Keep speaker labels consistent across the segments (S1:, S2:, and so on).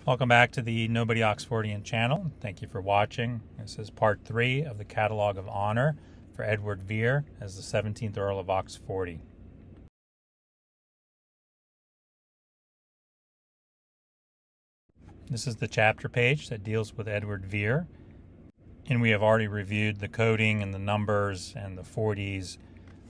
S1: Welcome back to the Nobody Oxfordian channel. Thank you for watching. This is part 3 of the Catalogue of Honor for Edward Vere as the 17th Earl of Oxforde. This is the chapter page that deals with Edward Vere, and we have already reviewed the coding and the numbers and the 40s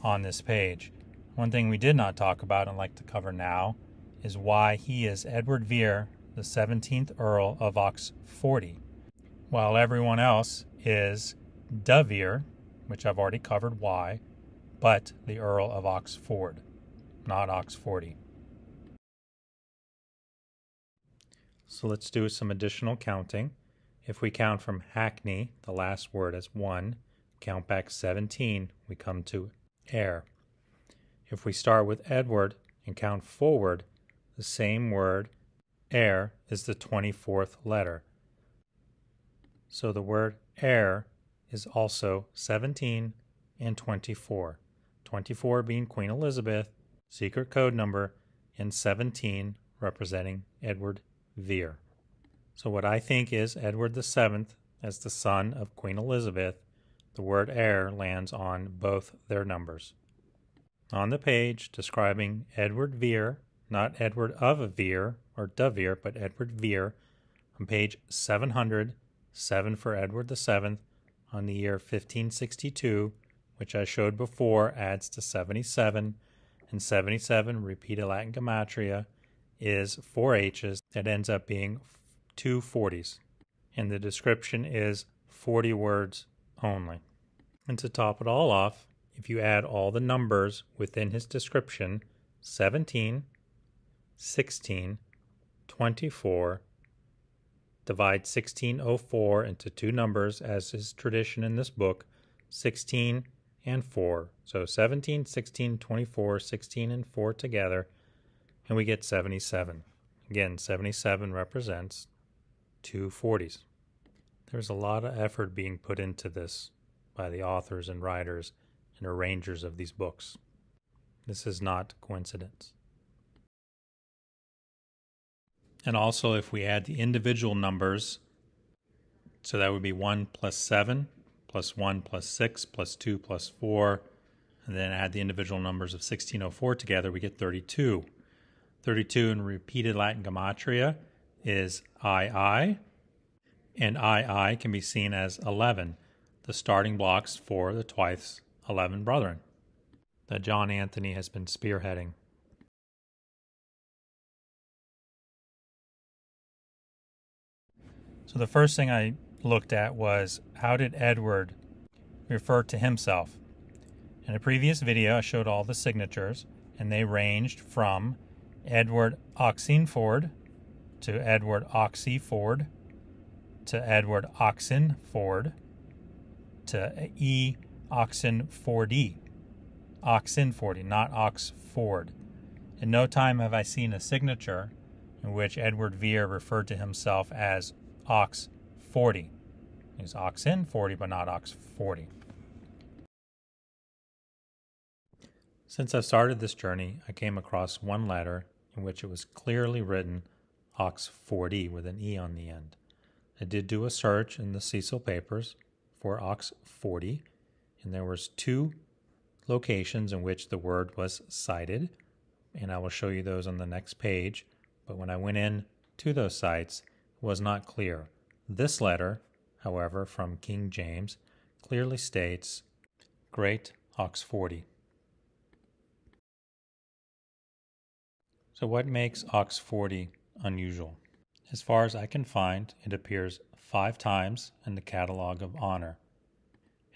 S1: on this page. One thing we did not talk about and like to cover now is why he is Edward Vere, the 17th Earl of Oxforde, while everyone else is Devere, which I've already covered why, but the Earl of Oxford, not Oxforde. So let's do some additional counting. If we count from Hackney, the last word, as 1, count back 17, we come to heir. If we start with Edward and count forward, the same word, heir, is the 24th letter. So the word heir is also 17 and 24. 24 being Queen Elizabeth, secret code number, and 17 representing Edward Vere. So what I think is Edward VII, as the son of Queen Elizabeth, the word heir lands on both their numbers. On the page describing Edward Vere, not Edward of Vere or Devere, but Edward Vere, on page 700, 7 for Edward VII, on the year 1562, which I showed before adds to 77, and 77, repeated Latin gematria, is 4 H's that ends up being 2 40s. And the description is 40 words only. And to top it all off, if you add all the numbers within his description, 17, 16, 24, divide 1604 into 2 numbers as is tradition in this book, 16 and 4. So 17, 16, 24, 16 and 4 together, and we get 77. Again, 77 represents 2 40s. There's a lot of effort being put into this by the authors and writers and arrangers of these books. This is not coincidence. And also, if we add the individual numbers, so that would be 1 plus 7, plus 1 plus 6, plus 2 plus 4, and then add the individual numbers of 1604 together, we get 32. 32 in repeated Latin gematria is II, and II can be seen as 11, the starting blocks for the twice 11 brethren that John Anthony has been spearheading. So the first thing I looked at was, how did Edward refer to himself? In a previous video, I showed all the signatures, and they ranged from Edward Oxenford to Edward Oxyford to Edward Oxenford to E. Oxenfordy. Oxenfordy, not Oxford. In no time have I seen a signature in which Edward Vere referred to himself as Oxforde. He's Oxenfordy, but not Oxforde. Since I've started this journey, I came across one letter in which it was clearly written Oxforde with an E on the end. I did do a search in the Cecil papers for Oxforde, and there was 2 locations in which the word was cited, and I will show you those on the next page. But when I went in to those sites, it was not clear. This letter, however, from King James, clearly states Great Oxforde. So what makes Oxforde unusual? As far as I can find, it appears 5 times in the Catalogue of Honor.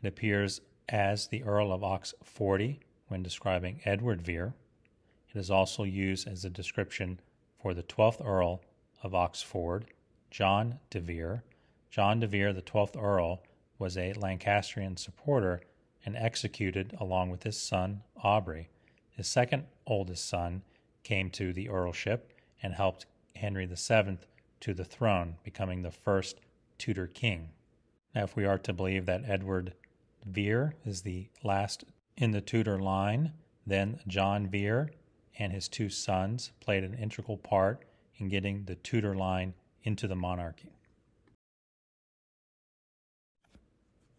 S1: It appears as the Earl of Oxforde when describing Edward Vere. It is also used as a description for the 12th Earl of Oxford, John Devere. John Devere, the 12th Earl, was a Lancastrian supporter and executed along with his son Aubrey. His second oldest son came to the earlship and helped Henry VII to the throne, becoming the first Tudor king. Now, if we are to believe that Edward Vere is the last in the Tudor line, then John Vere and his 2 sons played an integral part in getting the Tudor line into the monarchy.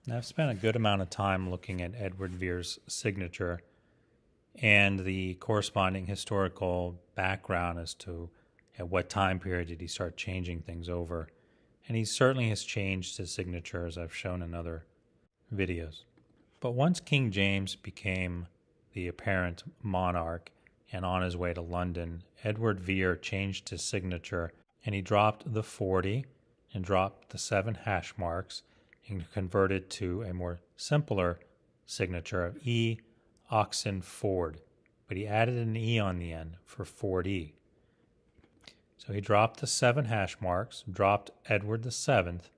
S1: Now, I've spent a good amount of time looking at Edward Vere's signature and the corresponding historical background as to at what time period did he start changing things over. And he certainly has changed his signature, as I've shown in other videos. But once King James became the apparent monarch and on his way to London, Edward Vere changed his signature, and he dropped the 40 and dropped the 7 hash marks and converted to a more simpler signature of E. Oxenford, but he added an E on the end for 4D. So he dropped the 7 hash marks, dropped Edward the 7th,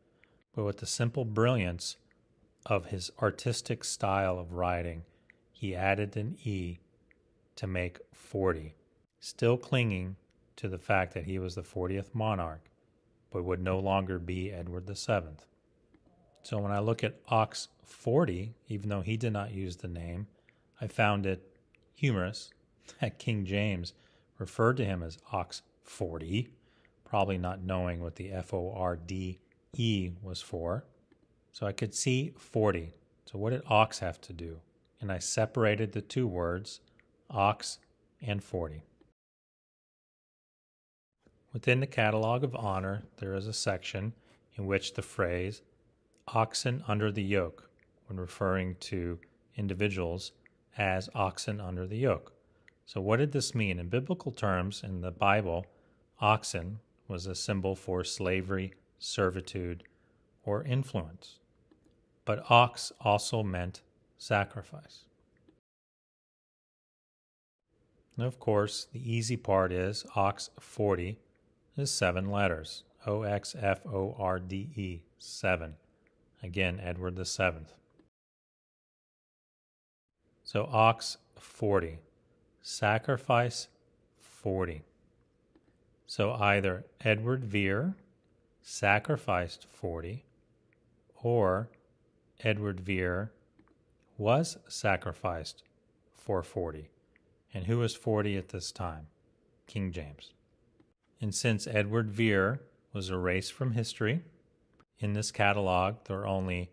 S1: but with the simple brilliance of his artistic style of writing, he added an E to make 40, still clinging to the fact that he was the 40th monarch, but would no longer be Edward the 7th. So when I look at Oxforde, even though he did not use the name, I found it humorous that King James referred to him as Oxforde, probably not knowing what the F-O-R-D-E was for. So I could see 40. So what did ox have to do? And I separated the two words, ox and 40. Within the Catalogue of Honor, there is a section in which the phrase oxen under the yoke, when referring to individuals as oxen under the yoke. So what did this mean? In biblical terms, in the Bible, oxen was a symbol for slavery, servitude, or influence. But ox also meant sacrifice. And of course, the easy part is Oxforde is 7 letters. O-X-F-O-R-D-E, 7. Again, Edward the 7th. So Oxforde, sacrifice 40. So either Edward Vere sacrificed 40, or Edward Vere was sacrificed for 40. And who was 40 at this time? King James. And since Edward Vere was erased from history, in this catalog there are only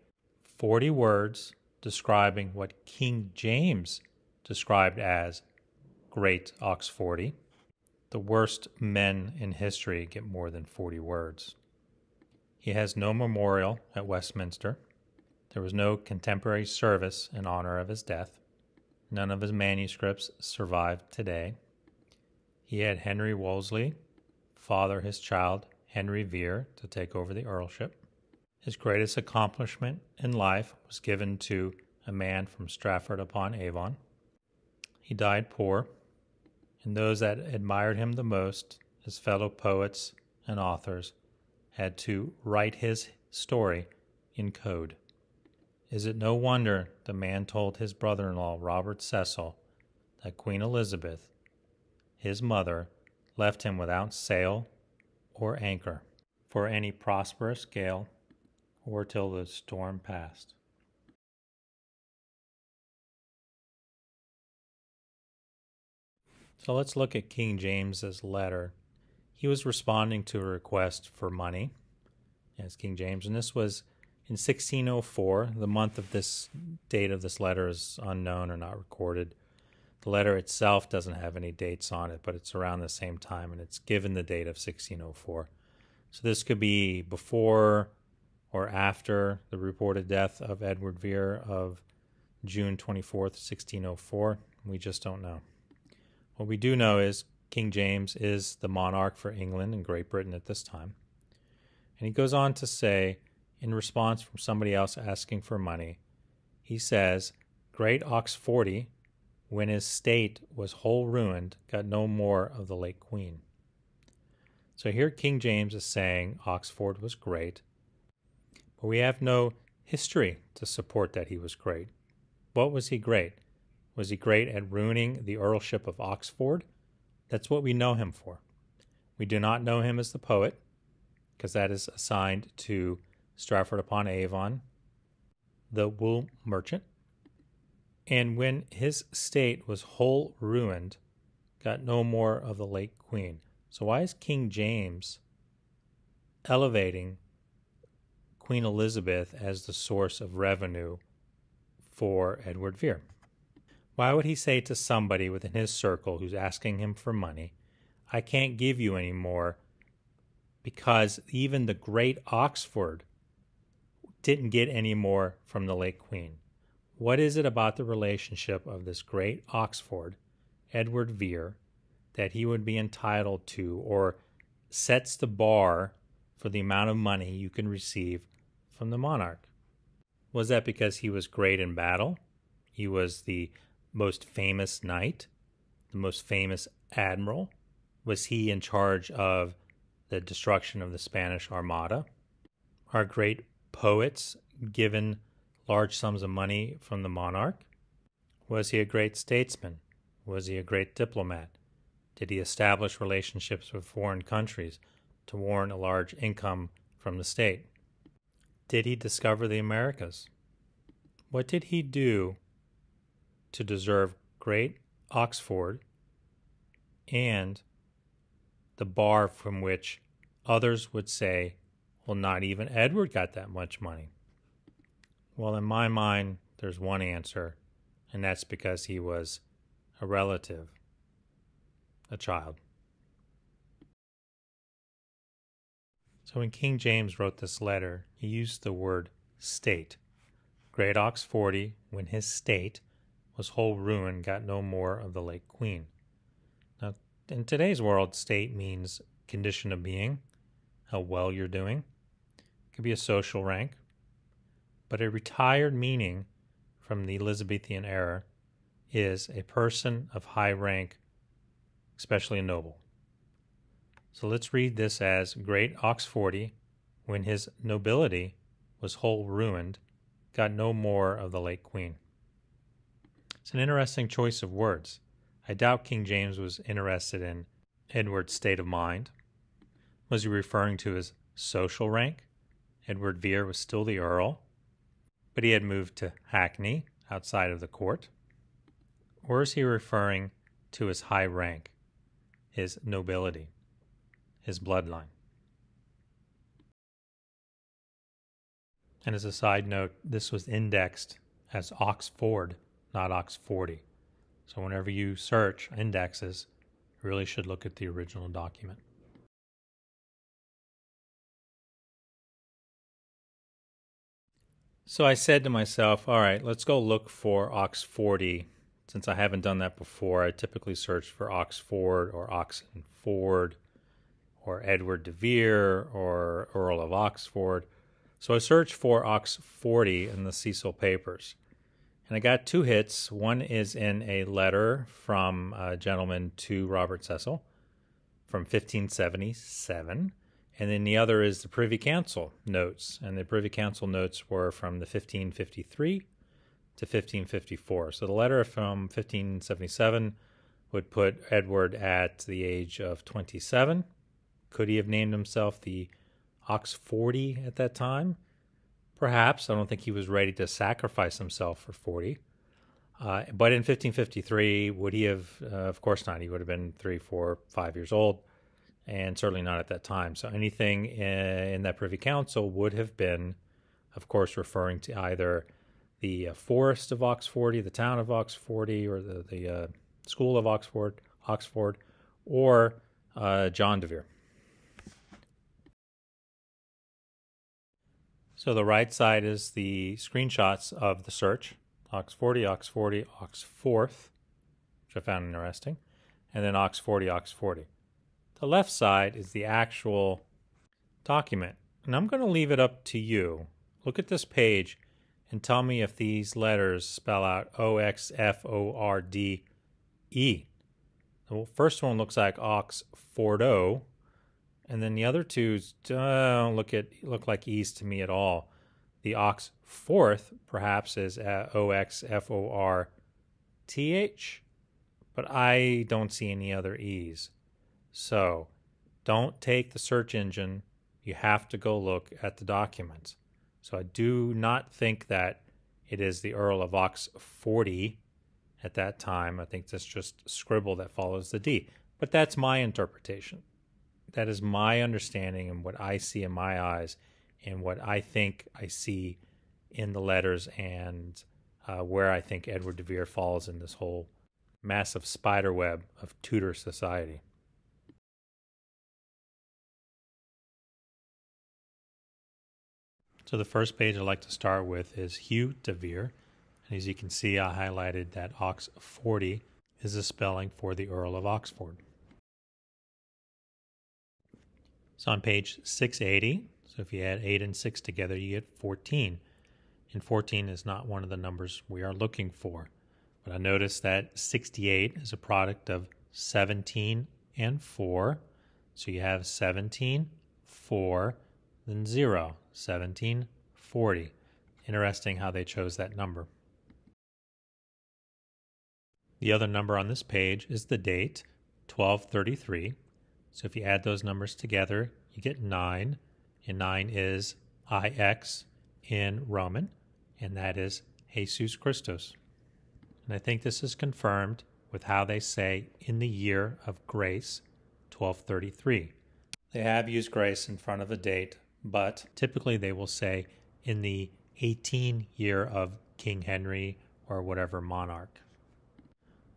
S1: 40 words describing what King James described as Great Oxforde. The worst men in history get more than 40 words. He has no memorial at Westminster. There was no contemporary service in honor of his death. None of his manuscripts survive today. He had Henry Wolsey father his child, Henry Veer, to take over the earlship. His greatest accomplishment in life was given to a man from Stratford-upon-Avon. He died poor, and those that admired him the most, his fellow poets and authors, had to write his story in code. Is it no wonder the man told his brother-in-law, Robert Cecil, that Queen Elizabeth, his mother, left him without sail or anchor for any prosperous gale or till the storm passed? So let's look at King James's letter. He was responding to a request for money as King James, and this was in 1604. The month of this date of this letter is unknown or not recorded. The letter itself doesn't have any dates on it, but it's around the same time, and it's given the date of 1604. So this could be before or after the reported death of Edward Vere of June 24th, 1604. We just don't know. What we do know is King James is the monarch for England and Great Britain at this time. And he goes on to say, in response from somebody else asking for money, he says, Great Oxforde, when his state was whole ruined, got no more of the late queen. So here King James is saying Oxford was great, but we have no history to support that he was great. What was he great? Was he great at ruining the earlship of Oxford? That's what we know him for. We do not know him as the poet, because that is assigned to Stratford-upon-Avon, the wool merchant. And when his state was whole ruined, got no more of the late queen. So why is King James elevating Queen Elizabeth as the source of revenue for Edward Vere. Why would he say to somebody within his circle who's asking him for money, I can't give you any more, because even the great Oxford didn't get any more from the late Queen? What is it about the relationship of this great Oxford, Edward Vere, that he would be entitled to, or sets the bar for the amount of money you can receive from the monarch? Was that because he was great in battle? He was the most famous knight, the most famous admiral? Was he in charge of the destruction of the Spanish Armada? Are great poets given large sums of money from the monarch? Was he a great statesman? Was he a great diplomat? Did he establish relationships with foreign countries to warrant a large income from the state? Did he discover the Americas? What did he do to deserve great Oxford and the bar from which others would say, well, not even Edward got that much money? Well, in my mind, there's one answer, and that's because he was a relative, a child. So when King James wrote this letter, he used the word state. Great Oxfordy, when his state was whole ruin, got no more of the late Queen. Now, in today's world, state means condition of being, how well you're doing. It could be a social rank, but a retired meaning from the Elizabethan era is a person of high rank, especially a noble. So let's read this as great Oxfordy, when his nobility was whole ruined, got no more of the late Queen. It's an interesting choice of words. I doubt King James was interested in Edward's state of mind. Was he referring to his social rank? Edward Vere was still the Earl, but he had moved to Hackney, outside of the court. Or is he referring to his high rank, his nobility, his bloodline? And as a side note, this was indexed as Oxford, not Oxfordy. So whenever you search indexes, you really should look at the original document. So I said to myself, all right, let's go look for Oxfordy. Since I haven't done that before, I typically search for Oxford or Oxenford or Edward Devere or Earl of Oxford. So I searched for Oxfordy in the Cecil papers. And I got two hits. One is in a letter from a gentleman to Robert Cecil from 1577. And then the other is the Privy Council notes. And the Privy Council notes were from the 1553 to 1554. So the letter from 1577 would put Edward at the age of 27. Could he have named himself the Oxfordy at that time? Perhaps. I don't think he was ready to sacrifice himself for 40. But in 1553, would he have? Of course not. He would have been 3, 4, 5 years old, and certainly not at that time. So anything in that Privy Council would have been, of course, referring to either the forest of Oxfordy, the town of Oxfordy, or the school of Oxford, or John Devere. So the right side is the screenshots of the search, Oxfordy, Oxforth, which I found interesting, and then Oxfordy. The left side is the actual document. And I'm going to leave it up to you. Look at this page and tell me if these letters spell out Oxforde. The first one looks like Oxfordo, and then the other two don't look like E's to me at all. The Oxforth perhaps is Oxforth, but I don't see any other E's. So don't take the search engine. You have to go look at the documents. So I do not think that it is the Earl of Oxfordy at that time. I think that's just scribble that follows the D. But that's my interpretation. That is my understanding and what I see in my eyes and what I think I see in the letters and where I think Edward de Vere falls in this whole massive spider web of Tudor society. So the first page I'd like to start with is Hugh de Vere. And as you can see, I highlighted that Oxforde is the spelling for the Earl of Oxford. So on page 680, so if you add 8 and 6 together, you get 14. And 14 is not one of the numbers we are looking for. But I noticed that 68 is a product of 17 and 4. So you have 17, 4, then 0, 17, 40. Interesting how they chose that number. The other number on this page is the date, 1233. So if you add those numbers together, you get 9. And 9 is IX in Roman, and that is Jesus Christus. And I think this is confirmed with how they say in the year of grace, 1233. They have used grace in front of a date, but typically they will say in the 18 year of King Henry or whatever monarch.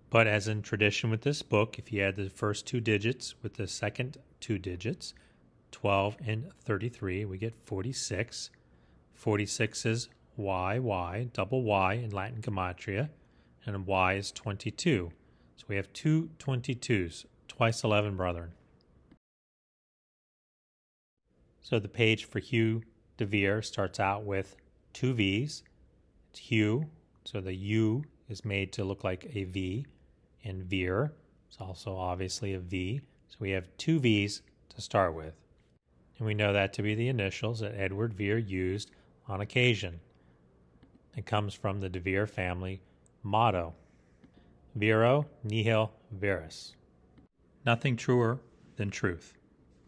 S1: But as in tradition with this book, if you add the first 2 digits with the second 2 digits, 12 and 33, we get 46. 46 is YY, double Y in Latin gematria, and Y is 22. So we have 2 22s, twice 11, brethren. So the page for Hugh de Vere starts out with 2 V's. It's Hugh, so the U is made to look like a V, and Vere is also obviously a V. So we have 2 V's to start with. And we know that to be the initials that Edward Vere used on occasion. It comes from the De Vere family motto, Vero nihil veris. Nothing truer than truth.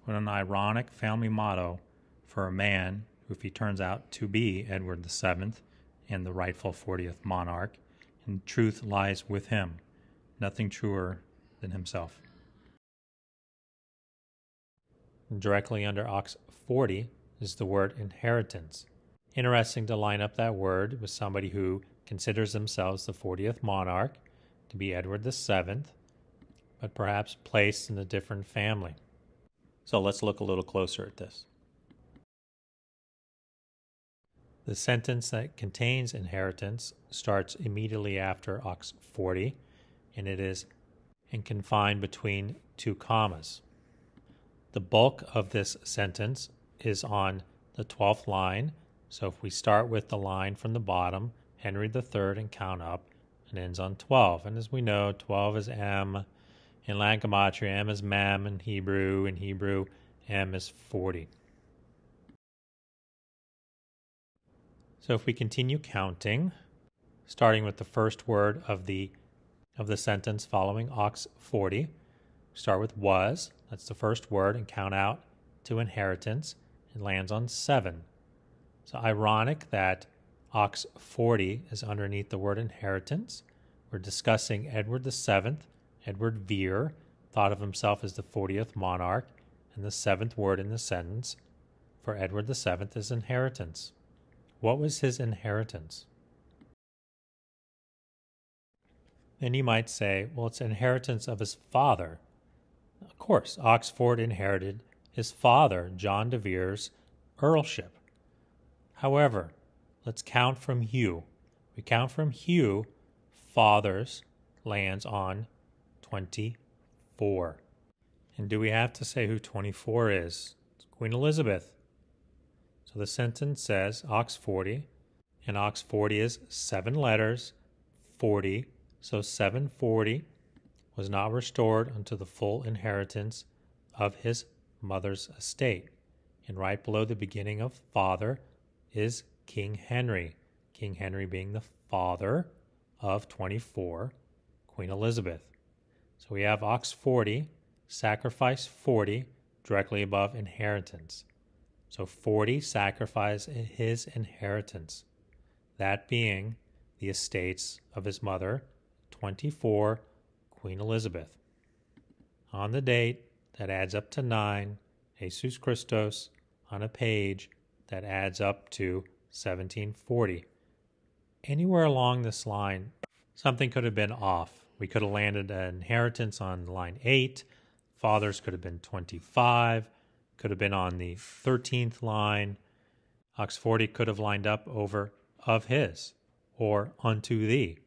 S1: What an ironic family motto for a man who, if he turns out to be Edward VII and the rightful 40th monarch, and truth lies with him. Nothing truer than himself. Directly under Oxforde is the word inheritance. Interesting to line up that word with somebody who considers themselves the 40th monarch to be Edward VII, but perhaps placed in a different family. So let's look a little closer at this. The sentence that contains inheritance starts immediately after Oxforde, and it is confined between 2 commas. The bulk of this sentence is on the 12th line, so if we start with the line from the bottom, Henry III, and count up, it ends on 12. And as we know, 12 is M. In Latin gematria, M is mem. In Hebrew, M is 40. So if we continue counting, starting with the first word of the sentence following Oxforde, start with was, that's the first word, and count out to inheritance. It lands on 7. So ironic that Oxforde is underneath the word inheritance. We're discussing Edward VII. Edward Vere thought of himself as the 40th monarch, and the 7th word in the sentence for Edward VII is inheritance. What was his inheritance? Then you might say, well, it's inheritance of his father. Of course, Oxford inherited his father, John de Vere's earlship. However, let's count from Hugh. We count from Hugh, father's lands on 24. And do we have to say who 24 is? It's Queen Elizabeth. So the sentence says Oxforde, and Oxforde is 7 letters, 40. So 740 was not restored unto the full inheritance of his mother's estate. And right below the beginning of father is King Henry. King Henry being the father of 24, Queen Elizabeth. So we have Oxforde, sacrifice 40, directly above inheritance. So 40 sacrificed his inheritance, that being the estates of his mother, 24, Queen Elizabeth. On the date, that adds up to 9, Jesus Christos, on a page that adds up to 1740. Anywhere along this line, something could have been off. We could have landed an inheritance on line 8. Fathers could have been 25, could have been on the 13th line. Oxforde could have lined up over of his or unto thee,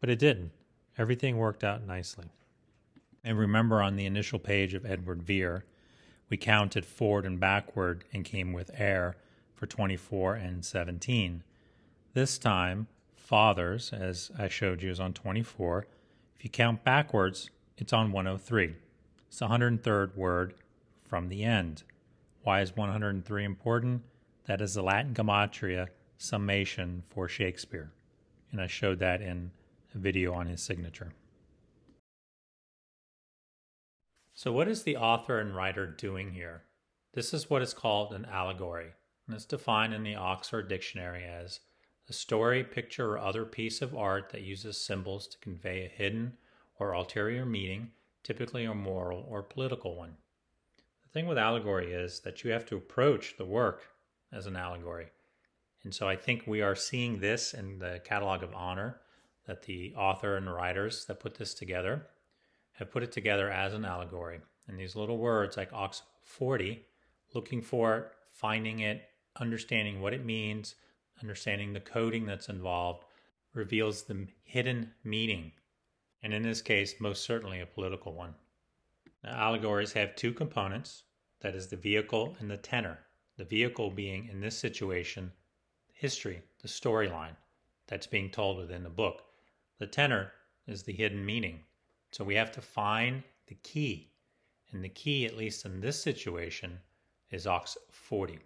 S1: but it didn't. Everything worked out nicely. And remember, on the initial page of Edward Vere, we counted forward and backward and came with heir for 24 and 17. This time, fathers, as I showed you, is on 24. If you count backwards, it's on 103. It's the 103rd word from the end. Why is 103 important? That is the Latin gematria summation for Shakespeare. And I showed that in a video on his signature. So what is the author and writer doing here? This is what is called an allegory, and it's defined in the Oxford Dictionary as a story, picture, or other piece of art that uses symbols to convey a hidden or ulterior meaning, typically a moral or political one. The thing with allegory is that you have to approach the work as an allegory. And so I think we are seeing this in the Catalogue of Honor, that the author and the writers that put this together have put it together as an allegory. And these little words like Oxforde, looking for it, finding it, understanding what it means, understanding the coding that's involved, reveals the hidden meaning. And in this case, most certainly a political one. Now, allegories have two components, that is the vehicle and the tenor. The vehicle being, in this situation, history, the storyline that's being told within the book. The tenor is the hidden meaning. So we have to find the key. And the key, at least in this situation, is Oxforde.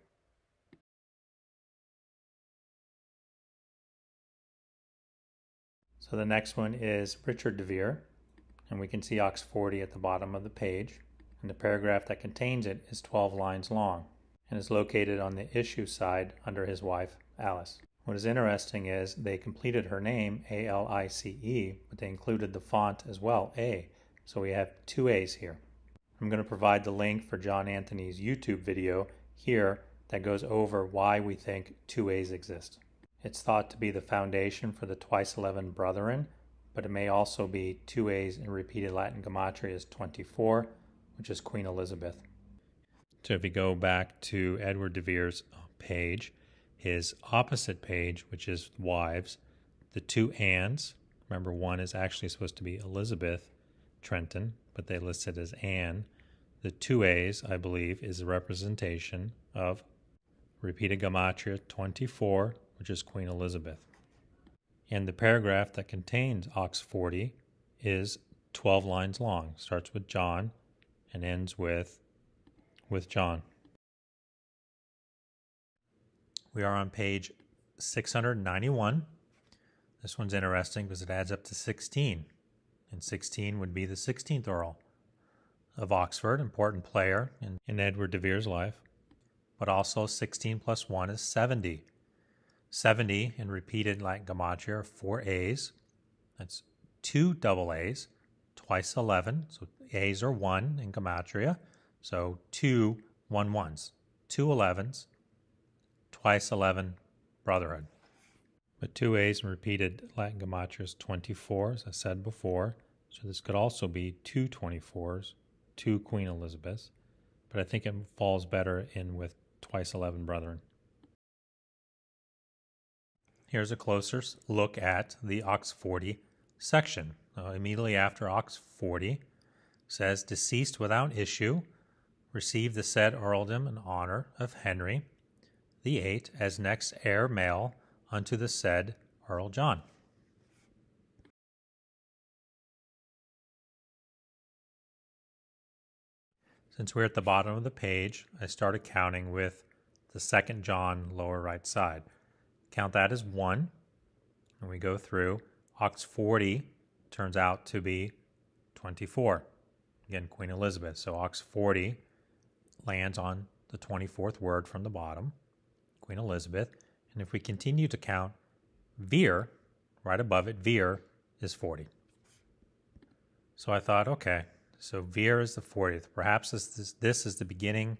S1: So the next one is Richard Devere, and we can see Oxforde at the bottom of the page, and the paragraph that contains it is 12 lines long and is located on the issue side under his wife, Alice. What is interesting is they completed her name, A-L-I-C-E, but they included the font as well, A. So we have two A's here. I'm going to provide the link for John Anthony's YouTube video here that goes over why we think two A's exist. It's thought to be the foundation for the twice 11 brethren, but it may also be two A's in repeated Latin gematria as 24, which is Queen Elizabeth. So if you go back to Edward de Vere's page, his opposite page, which is wives, the two Annes, remember one is actually supposed to be Elizabeth Trenton, but they list it as Anne. The two A's, I believe, is a representation of repeated gematria 24, which is Queen Elizabeth. And the paragraph that contains Oxforde is 12 lines long, starts with John and ends with John. We are on page 691. This one's interesting because it adds up to 16. And 16 would be the 16th Earl of Oxford, important player in Edward de Vere's life. But also 16 plus 1 is 70. 70 in repeated Latin gematria are 4 A's. That's 2 double A's, twice 11. So A's are 1 in gematria. So 2 1-1s, 2 11s, twice 11 brotherhood. But 2 A's in repeated Latin gematria is 24, as I said before. So this could also be 2 24s, 2 Queen Elizabeths. But I think it falls better in with twice 11 brethren. Here's a closer look at the Oxforde section. Immediately after Oxforde says, deceased without issue, received the said earldom in honor of Henry the Eighth as next heir male unto the said Earl John. Since we're at the bottom of the page, I started counting with the second John lower right side. Count that as 1, and we go through. Oxforde turns out to be 24. Again, Queen Elizabeth. So Oxforde lands on the 24th word from the bottom, Queen Elizabeth. And if we continue to count, Veer, right above it, Veer is 40. So I thought, okay, So Veer is the 40th. Perhaps this is the beginning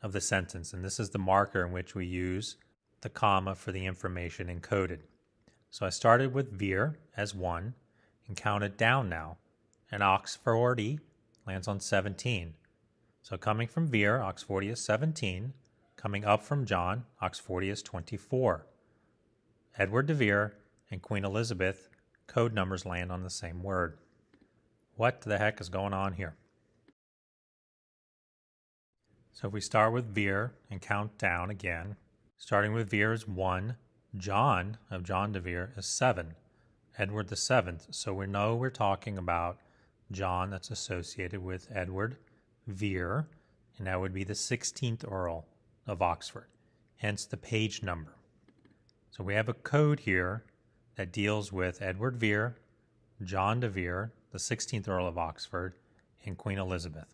S1: of the sentence, and this is the marker in which we use the comma for the information encoded. So I started with Veer as 1 and counted down now. And Oxforde lands on 17. So coming from Veer, Oxforde is 17. Coming up from John, Oxforde is 24. Edward Devere and Queen Elizabeth code numbers land on the same word. What the heck is going on here? So if we start with Veer and count down again, starting with Veer is 1. John of John Devere is 7. Edward the 7th. So we know we're talking about John that's associated with Edward Vere, and that would be the 16th Earl of Oxford, hence the page number. So we have a code here that deals with Edward Vere, John de Vere, the 16th Earl of Oxford, and Queen Elizabeth.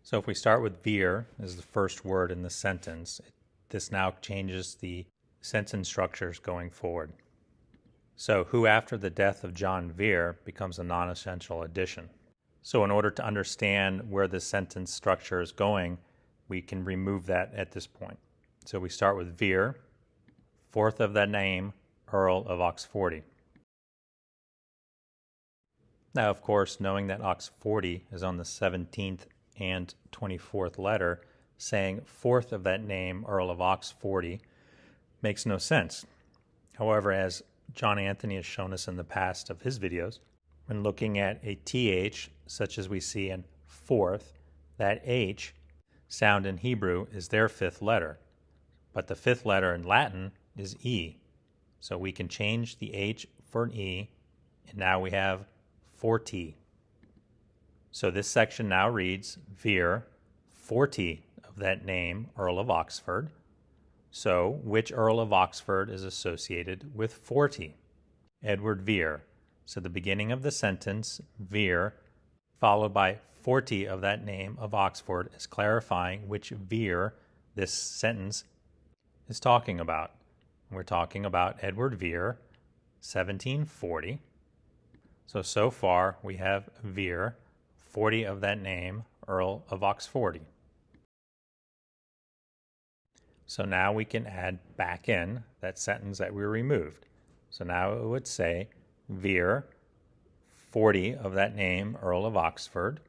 S1: So if we start with Vere as the first word in the sentence, this now changes the sentence structures going forward. So who after the death of John Vere becomes a non-essential addition. So in order to understand where the sentence structure is going, we can remove that at this point. So we start with Vere, 4th of that name, Earl of Oxforde. Now, of course, knowing that Oxforde is on the 17th and 24th letter, saying 4th of that name, Earl of Oxforde, makes no sense. However, as John Anthony has shown us in the past of his videos, when looking at a TH, such as we see in 4th, that H sound in Hebrew is their 5th letter, but the 5th letter in Latin is E. So we can change the H for an E, and now we have 4T. So this section now reads Vere, 40 of that name, Earl of Oxford. So which Earl of Oxford is associated with 40? Edward Vere. So the beginning of the sentence, Vere, followed by 40 of that name of Oxford, is clarifying which Vere this sentence is talking about. We're talking about Edward Vere, 1740. So far we have Vere, 40 of that name, Earl of Oxforde. So now we can add back in that sentence that we removed. So now it would say Vere, 40 of that name, Earl of Oxford,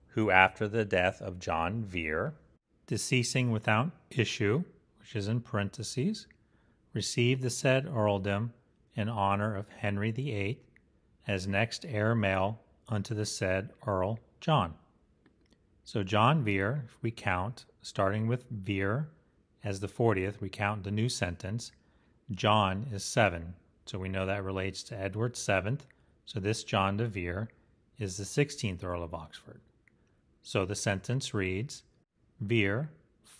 S1: who after the death of John Vere, deceasing without issue, which is in parentheses, received the said earldom in honor of Henry VIII as next heir male unto the said Earl John. So John Vere, if we count, starting with Vere as the 40th, we count the new sentence. John is 7, so we know that relates to Edward 7th. So this John de Vere is the 16th Earl of Oxford. So the sentence reads, Vere,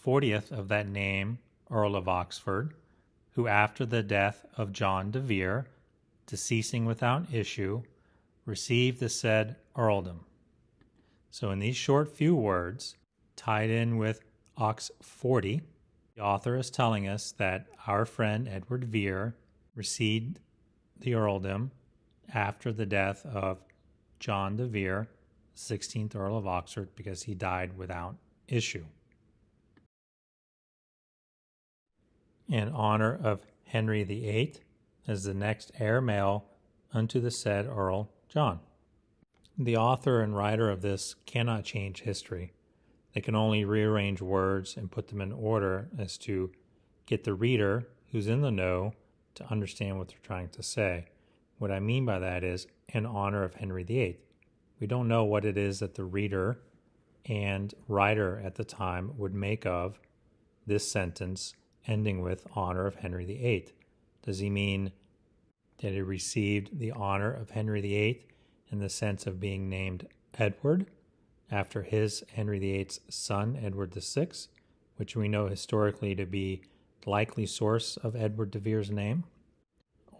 S1: 40th of that name, Earl of Oxford, who after the death of John de Vere, deceasing without issue, received the said earldom. So in these short few words, tied in with Oxforde, the author is telling us that our friend Edward Vere received the earldom after the death of John de Vere, 16th Earl of Oxford, because he died without issue. In honor of Henry VIII as the next heir male unto the said Earl John. The author and writer of this cannot change history. They can only rearrange words and put them in order as to get the reader who's in the know to understand what they're trying to say. What I mean by that is in honor of Henry VIII. We don't know what it is that the reader and writer at the time would make of this sentence ending with honor of Henry VIII. Does he mean that he received the honor of Henry VIII in the sense of being named Edward after his Henry VIII's son, Edward VI, which we know historically to be the likely source of Edward de Vere's name?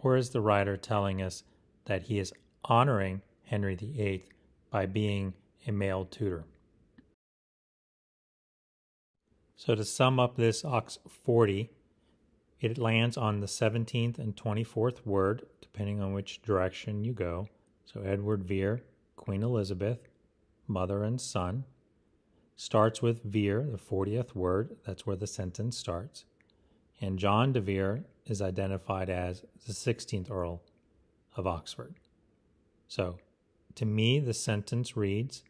S1: Or is the writer telling us that he is honoring Henry VIII by being a male tutor? So to sum up this Oxforde, it lands on the 17th and 24th word, depending on which direction you go. So Edward Vere, Queen Elizabeth, mother and son. Starts with Veer, the 40th word. That's where the sentence starts. And John Devere is identified as the 16th Earl of Oxford. So, to me, the sentence reads,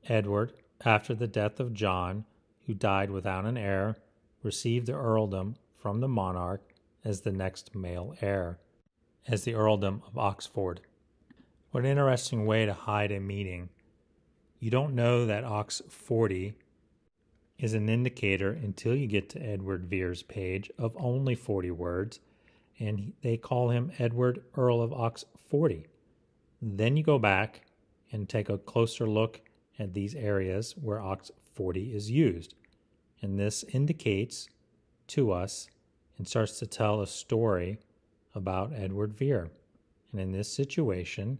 S1: Edward, after the death of John, who died without an heir, received the earldom from the monarch as the next male heir, as the earldom of Oxford. What an interesting way to hide a meaning. You don't know that Oxfordy is an indicator until you get to Edward Vere's page of only 40 words, and they call him Edward, Earl of Oxfordy. Then you go back and take a closer look at these areas where Oxfordy is used. And this indicates to us and starts to tell a story about Edward Vere. And in this situation,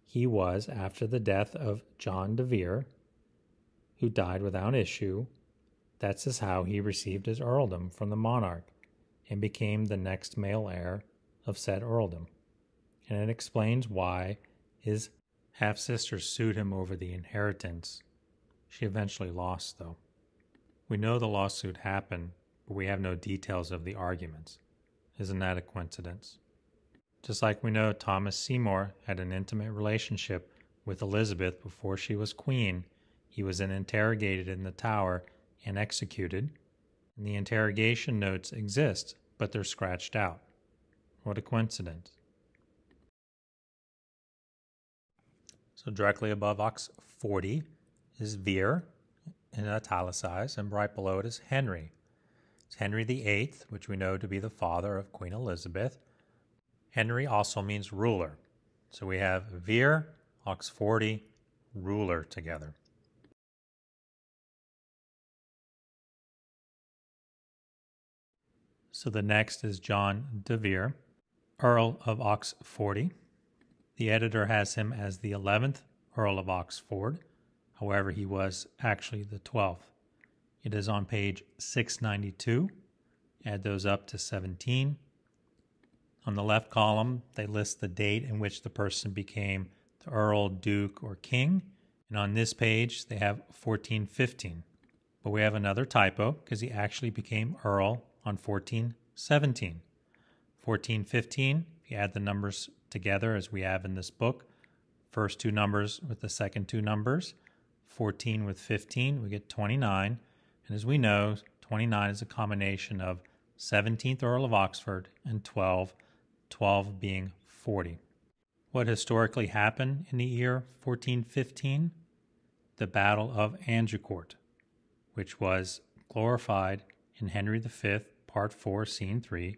S1: he was, after the death of John Devere, who died without issue, that's how he received his earldom from the monarch and became the next male heir of said earldom. And it explains why his half-sister sued him over the inheritance. She eventually lost, though. We know the lawsuit happened, but we have no details of the arguments. Isn't that a coincidence? Just like we know Thomas Seymour had an intimate relationship with Elizabeth before she was queen, he was then interrogated in the Tower and executed. And the interrogation notes exist, but they're scratched out. What a coincidence. So directly above Oxfordy is Vere, in italicized, and right below it is Henry. It's Henry VIII, which we know to be the father of Queen Elizabeth. Henry also means ruler. So we have Vere, Oxfordy, ruler together. So the next is John Devere, Earl of Oxfordy. The editor has him as the 11th Earl of Oxford. However, he was actually the 12th. It is on page 692. Add those up to 17. On the left column, they list the date in which the person became the Earl, Duke, or King. And on this page, they have 1415. But we have another typo because he actually became Earl on 1417. 1415, if you add the numbers together as we have in this book, first two numbers with the second two numbers, 14 with 15, we get 29. And as we know, 29 is a combination of 17th Earl of Oxford and 12, 12 being 40. What historically happened in the year 1415? The Battle of Angiocourt, which was glorified in Henry V, Part 4, Scene 3,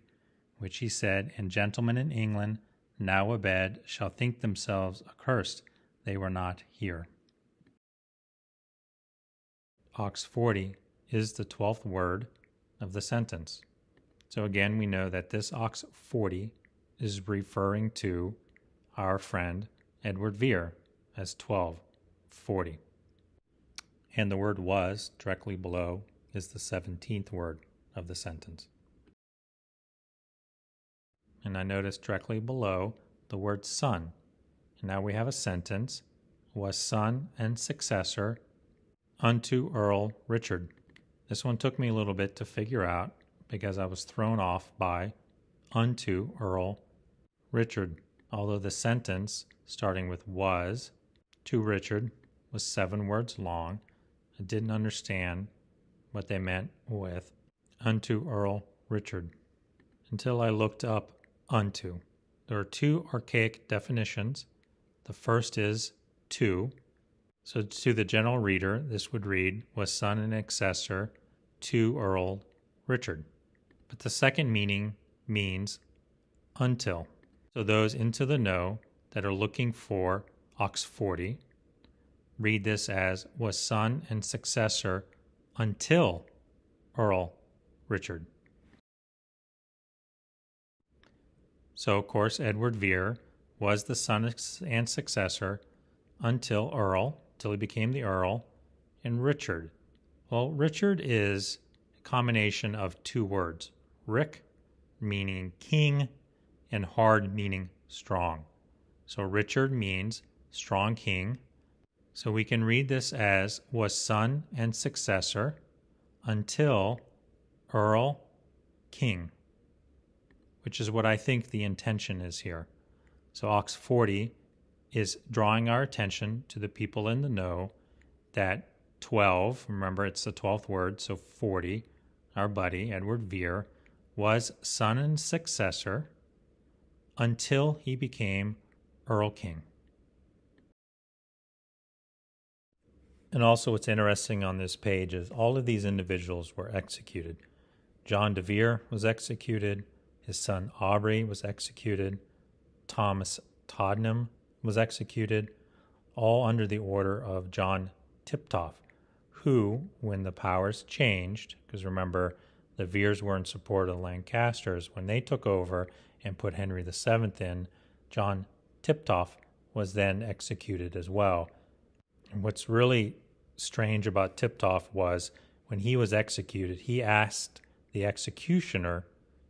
S1: which he said, And gentlemen in England, now abed, shall think themselves accursed they were not here. Oxfordy is the 12th word of the sentence. So again, we know that this Oxfordy is referring to our friend Edward Vere as 1240. And the word was, directly below, is the 17th word of the sentence. And I notice directly below the word son. And now we have a sentence, was son and successor unto Earl Richard. This one took me a little bit to figure out because I was thrown off by unto Earl Richard. Although the sentence, starting with was, to Richard, was 7 words long, I didn't understand what they meant with unto Earl Richard until I looked up unto. There are 2 archaic definitions. The first is to. So to the general reader, this would read, was son and successor to Earl Richard. But the second meaning means until. So those into the know that are looking for Oxfordy read this as was son and successor until Earl Richard. So, of course, Edward Vere was the son and successor until he became the Earl, and Richard. Well, Richard is a combination of 2 words, Rick, meaning king, and hard, meaning strong. So Richard means strong king. So we can read this as was son and successor until Earl King, which is what I think the intention is here. So Oxforde is drawing our attention to the people in the know that 12, remember it's the 12th word, so 40, our buddy, Edward Vere, was son and successor until he became Earl King. And also what's interesting on this page is all of these individuals were executed. John Devere was executed, his son Aubrey was executed, Thomas Tottenham was executed, all under the order of John Tiptoft, who, when the powers changed, because remember, the Veres were in support of the Lancasters, when they took over and put Henry VII in, John Tiptoft was then executed as well. And what's really strange about Tiptoft was when he was executed, he asked the executioner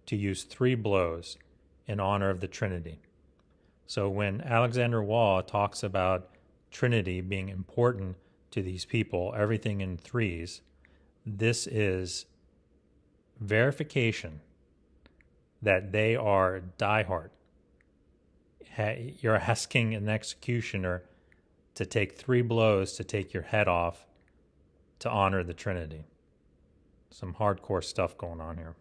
S1: to use 3 blows in honor of the Trinity. So when Alexander Waugh talks about Trinity being important to these people, everything in 3s, this is verification that they are diehard. You're asking an executioner to take 3 blows to take your head off to honor the Trinity. Some hardcore stuff going on here.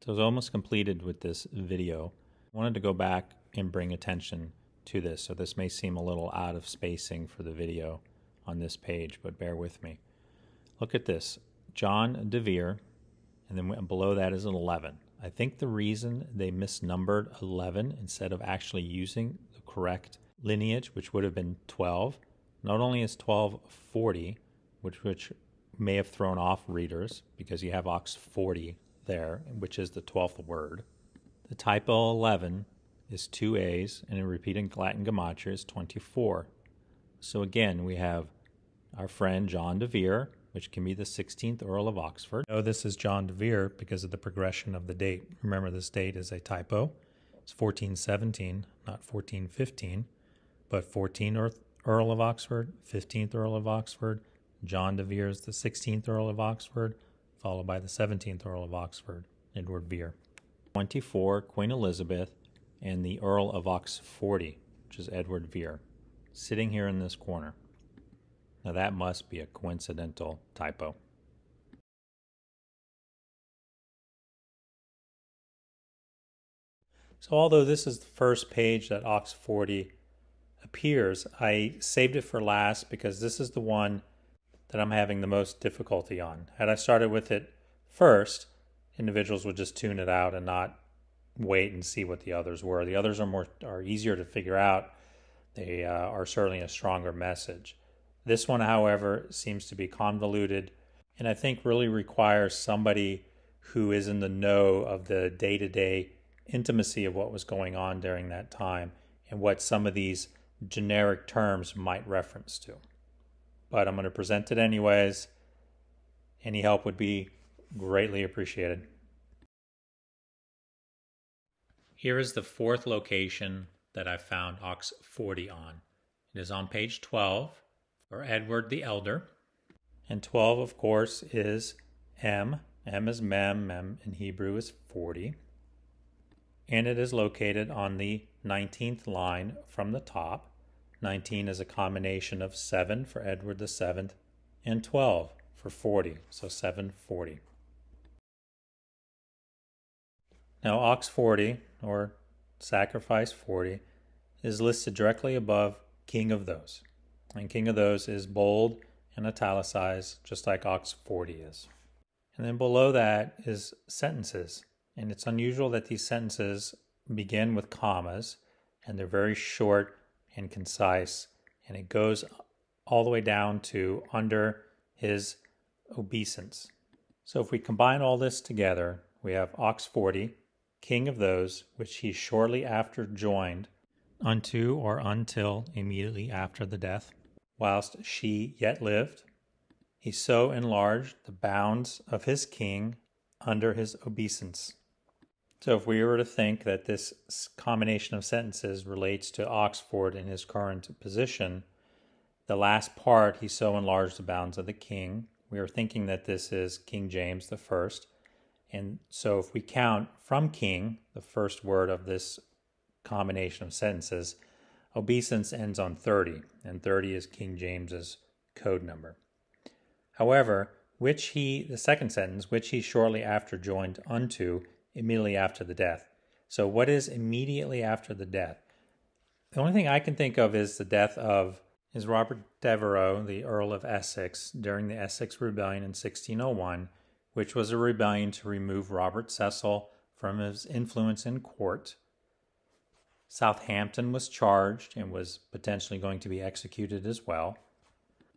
S1: So I was almost completed with this video. I wanted to go back and bring attention to this, so this may seem a little out of spacing for the video on this page, but bear with me. Look at this, John Devere, and then below that is an 11. I think the reason they misnumbered 11 instead of actually using the correct lineage, which would have been 12, not only is 12 40, which may have thrown off readers because you have Oxforde there, which is the 12th word. The typo 11 is 2 A's, and in repeating Latin gematria is 24. So again, we have our friend John Devere, which can be the 16th Earl of Oxford. Oh, this is John Devere because of the progression of the date. Remember, this date is a typo. It's 1417, not 1415, but 14th Earl of Oxford, 15th Earl of Oxford. John Devere is the 16th Earl of Oxford, followed by the 17th Earl of Oxford, Edward Vere. 24, Queen Elizabeth, and the Earl of Oxforde, which is Edward Vere, sitting here in this corner. Now that must be a coincidental typo. So although this is the first page that Oxforde appears, I saved it for last because this is the one that I'm having the most difficulty on. Had I started with it first, individuals would just tune it out and not wait and see what the others were. The others are easier to figure out. They are certainly a stronger message. This one, however, seems to be convoluted and I think really requires somebody who is in the know of the day-to-day intimacy of what was going on during that time and what some of these generic terms might reference to. But I'm going to present it anyways. Any help would be greatly appreciated. Here is the 4th location that I found Oxforde on. It is on page 12 for Edward the Elder. And 12, of course, is M. M is mem. Mem in Hebrew is 40. And it is located on the 19th line from the top. 19 is a combination of 7 for Edward the 7th and 12 for 40, so 740. Now Oxforde, or Sacrifice 40, is listed directly above King of Those. And King of Those is bold and italicized, just like Oxforde is. And then below that is sentences. And it's unusual that these sentences begin with commas, and they're very short and concise, and it goes all the way down to under his obeisance. So if we combine all this together, we have Oxforde, King of Those, which he shortly after joined, unto or until immediately after the death, whilst she yet lived. He so enlarged the bounds of his king under his obeisance. So if we were to think that this combination of sentences relates to Oxford in his current position, the last part, he so enlarged the bounds of the king. We are thinking that this is King James I. And so if we count from king, the first word of this combination of sentences, obeisance ends on 30, and 30 is King James's code number. However, the second sentence, which he shortly after joined unto, immediately after the death. So what is immediately after the death? The only thing I can think of is the death of Robert Devere, the Earl of Essex, during the Essex Rebellion in 1601, which was a rebellion to remove Robert Cecil from his influence in court. Southampton was charged and was potentially going to be executed as well.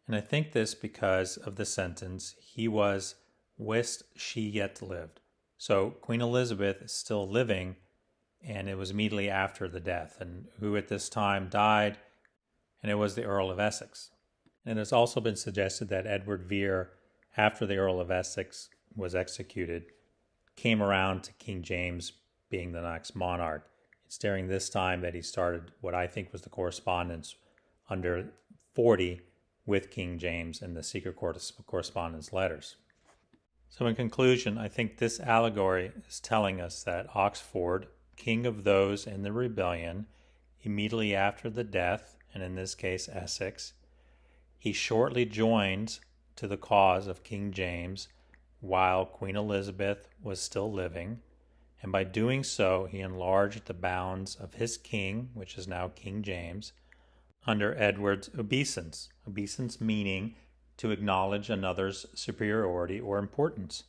S1: And I think this because of the sentence, he was whilst she yet lived. So Queen Elizabeth is still living, and it was immediately after the death, and who at this time died, and it was the Earl of Essex. And it's also been suggested that Edward Vere, after the Earl of Essex was executed, came around to King James being the next monarch. It's during this time that he started what I think was the correspondence under 40 with King James and the secret correspondence letters. So in conclusion, I think this allegory is telling us that Oxford, king of those in the rebellion, immediately after the death, and in this case Essex, he shortly joined to the cause of King James while Queen Elizabeth was still living, and by doing so he enlarged the bounds of his king, which is now King James, under Edward's obeisance. Obeisance meaning to acknowledge another's superiority or importance.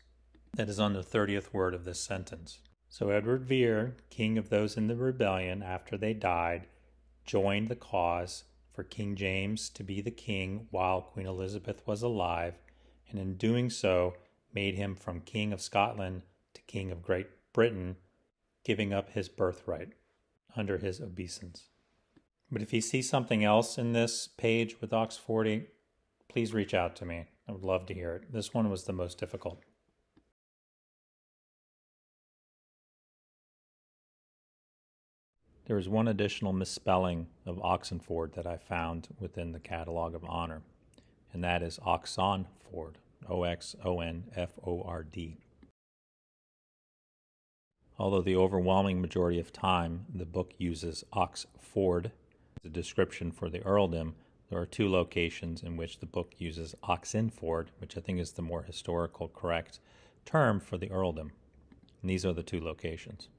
S1: That is on the 30th word of this sentence. So Edward Vere, king of those in the rebellion after they died, joined the cause for King James to be the king while Queen Elizabeth was alive, and in doing so made him from King of Scotland to King of Great Britain, giving up his birthright under his obeisance. But if you see something else in this page with Oxforde, please reach out to me. I would love to hear it. This one was the most difficult. There is one additional misspelling of Oxenford that I found within the Catalogue of Honor, and that is Oxenford, Oxonford. Although the overwhelming majority of time the book uses Oxford as a description for the earldom, there are two locations in which the book uses Oxenford, which I think is the more historical correct term for the earldom. And these are the two locations.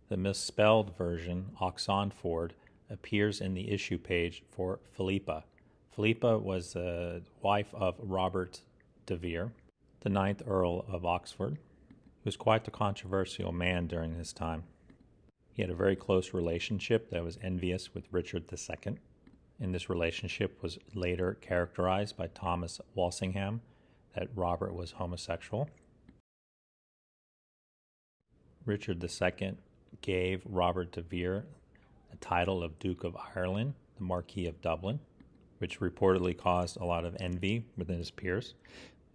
S1: The misspelled version, Oxenford, appears in the issue page for Philippa. Philippa was the wife of Robert Devere, the 9th Earl of Oxford. He was quite the controversial man during his time. He had a very close relationship that was envious with Richard II, and this relationship was later characterized by Thomas Walsingham that Robert was homosexual. Richard II gave Robert de Vere the title of Duke of Ireland, the Marquis of Dublin, which reportedly caused a lot of envy within his peers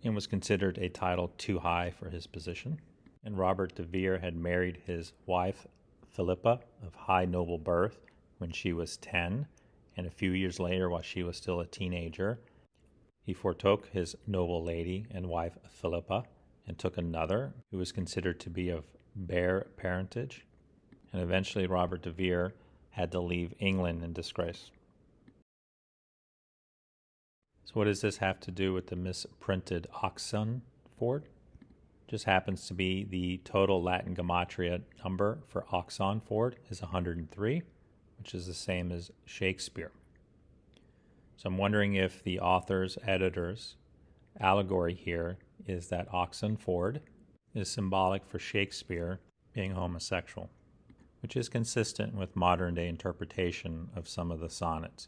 S1: and was considered a title too high for his position. And Robert de Vere had married his wife, Philippa, of high noble birth, when she was 10, and a few years later, while she was still a teenager, he foretook his noble lady and wife Philippa and took another who was considered to be of bare parentage, and eventually Robert de Vere had to leave England in disgrace. So what does this have to do with the misprinted Oxenford? Just happens to be the total Latin gematria number for Oxenford is 103, which is the same as Shakespeare. So I'm wondering if the author's editor's allegory here is that Oxenford is symbolic for Shakespeare being homosexual, which is consistent with modern-day interpretation of some of the sonnets.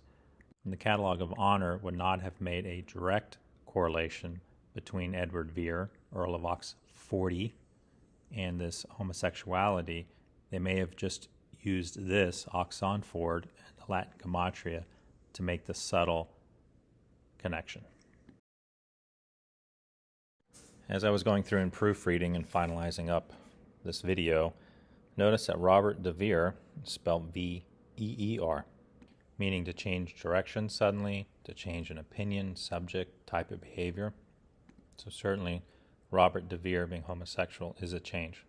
S1: And the Catalogue of Honor would not have made a direct correlation between Edward Vere, Earl of Oxforde, and this homosexuality. They may have just used this, Oxenford, and the Latin gematria to make the subtle connection. As I was going through and proofreading and finalizing up this video, notice that Robert Devere is spelled V-E-E-R, meaning to change direction suddenly, to change an opinion, subject, type of behavior. So certainly Robert Devere being homosexual is a change.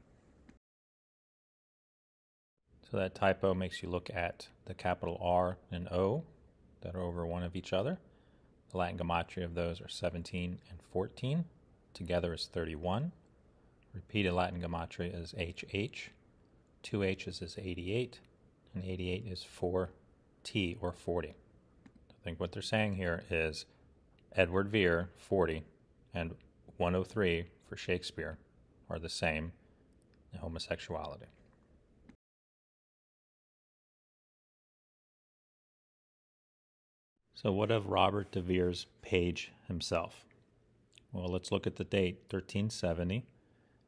S1: So that typo makes you look at the capital R and O that are over one of each other. The Latin gematria of those are 17 and 14. Together is 31. Repeated Latin gematria is HH. 2 H's is 88, and 88 is 4T, or 40. I think what they're saying here is Edward Vere, 40, and 103 for Shakespeare are the same in homosexuality. So what of Robert de Vere's page himself? Well, let's look at the date, 1370.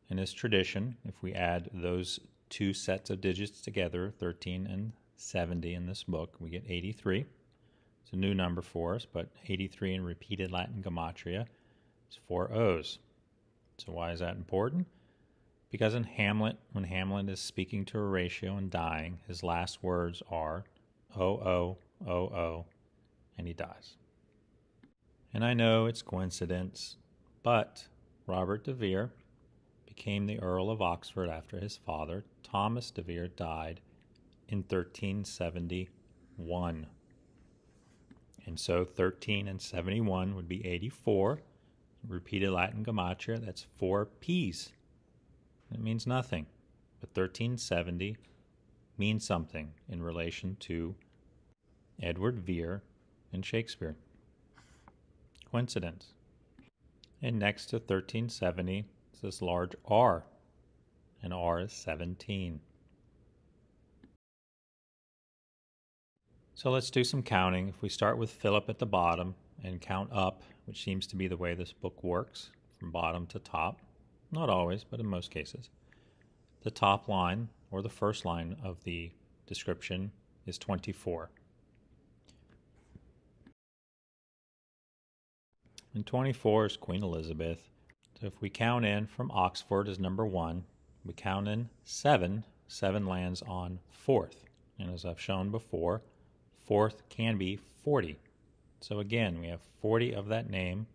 S1: In his tradition, if we add those two sets of digits together, 13 and 70 in this book, we get 83. It's a new number for us, but 83 in repeated Latin gematria is 4 O's. So why is that important? Because in Hamlet, when Hamlet is speaking to Horatio and dying, his last words are O-O, O-O, and he dies. And I know it's coincidence, but Robert de Vere became the Earl of Oxford after his father, Thomas de Vere, died in 1371. And so 13 and 71 would be 84. Repeated Latin gematria, that's 4 P's. It means nothing, but 1370 means something in relation to Edward Vere and Shakespeare. Coincidence. And next to 1370 is this large R, and R is 17. So let's do some counting. If we start with Philip at the bottom and count up, which seems to be the way this book works, from bottom to top, not always, but in most cases, the top line, or the first line of the description, is 24. And 24 is Queen Elizabeth. So if we count in from Oxford as number 1, we count in 7. 7 lands on 4th. And as I've shown before, 4th can be 40. So again, we have 40 of that name,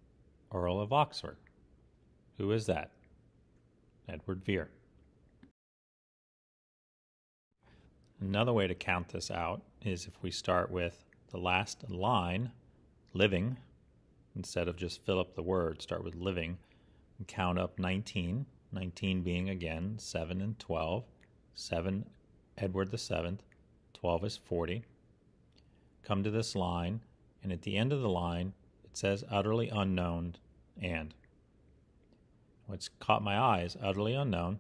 S1: Earl of Oxford. Who is that? Edward Vere. Another way to count this out is if we start with the last line, living, instead of just fill up the word, start with living, and count up 19, 19 being again 7 and 12, 7 Edward the 7th, 12 is 40. Come to this line, and at the end of the line, it says utterly unknown and. What's caught my eye is utterly unknown,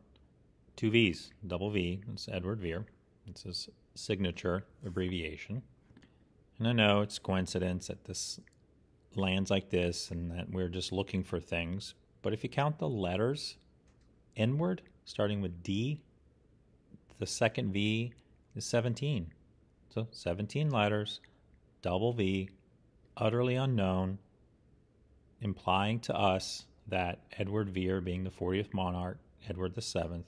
S1: 2 V's, double V, it's Edward Vere. It's his signature abbreviation. And I know it's coincidence that this lands like this and that we're just looking for things, but if you count the letters inward, starting with D, the second V is 17. So 17 letters, double V, utterly unknown, implying to us that Edward Vere, being the 40th monarch, Edward VII,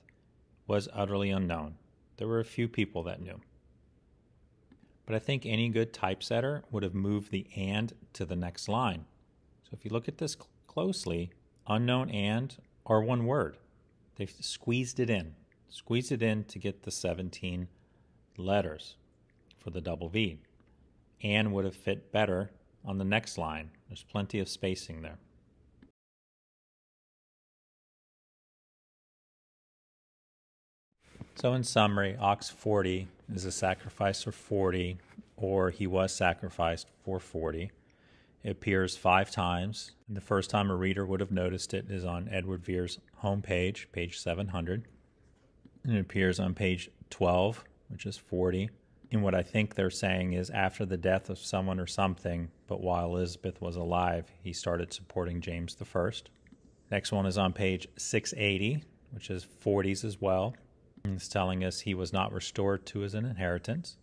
S1: was utterly unknown. There were a few people that knew. But I think any good typesetter would have moved the and to the next line. So if you look at this closely, unknown and are one word. They've squeezed it in to get the 17 letters for the double V. And would have fit better on the next line. There's plenty of spacing there. So in summary, Oxforde is a sacrifice for 40, or he was sacrificed for 40. It appears 5 times. The first time a reader would have noticed it is on Edward Vere's homepage, page 700. And it appears on page 12, which is 40. And what I think they're saying is after the death of someone or something, but while Elizabeth was alive, he started supporting James I. Next one is on page 680, which is 40s as well. It's telling us he was not restored to his inheritance.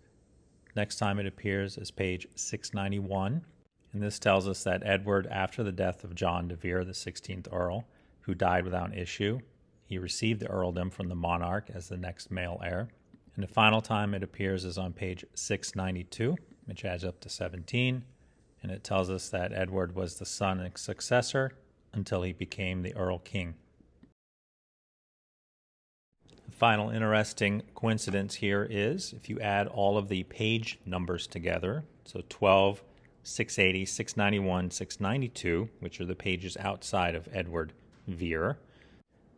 S1: Next time it appears is page 691, and this tells us that Edward, after the death of John de Vere, the 16th Earl, who died without issue. He received the earldom from the monarch as the next male heir. And the final time it appears is on page 692, which adds up to 17. And it tells us that Edward was the son and successor until he became the Earl King. The final interesting coincidence here is if you add all of the page numbers together, so 12, 680, 691, 692, which are the pages outside of Edward Vere,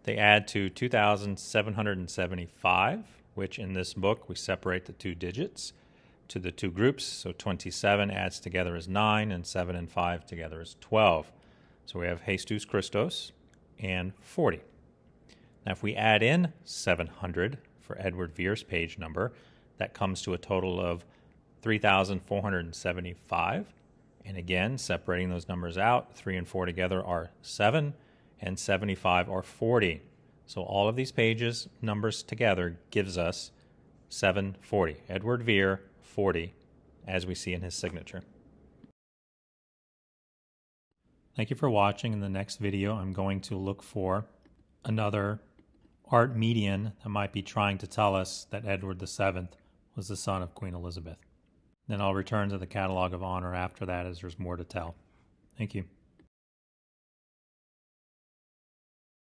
S1: they add to 2,775, which in this book we separate the two digits to the two groups. So 27 adds together as 9, and 7 and 5 together is 12. So we have Jesus Christos and 40. Now if we add in 700 for Edward Vere's page number, that comes to a total of 3,475. And again, separating those numbers out, 3 and 4 together are 7, and 75 are 40. So all of these pages, numbers together, gives us 740. Edward Vere, 40, as we see in his signature. Thank you for watching. In the next video, I'm going to look for another art median that might be trying to tell us that Edward VII was the son of Queen Elizabeth. Then I'll return to the Catalogue of Honor after that, as there's more to tell. Thank you.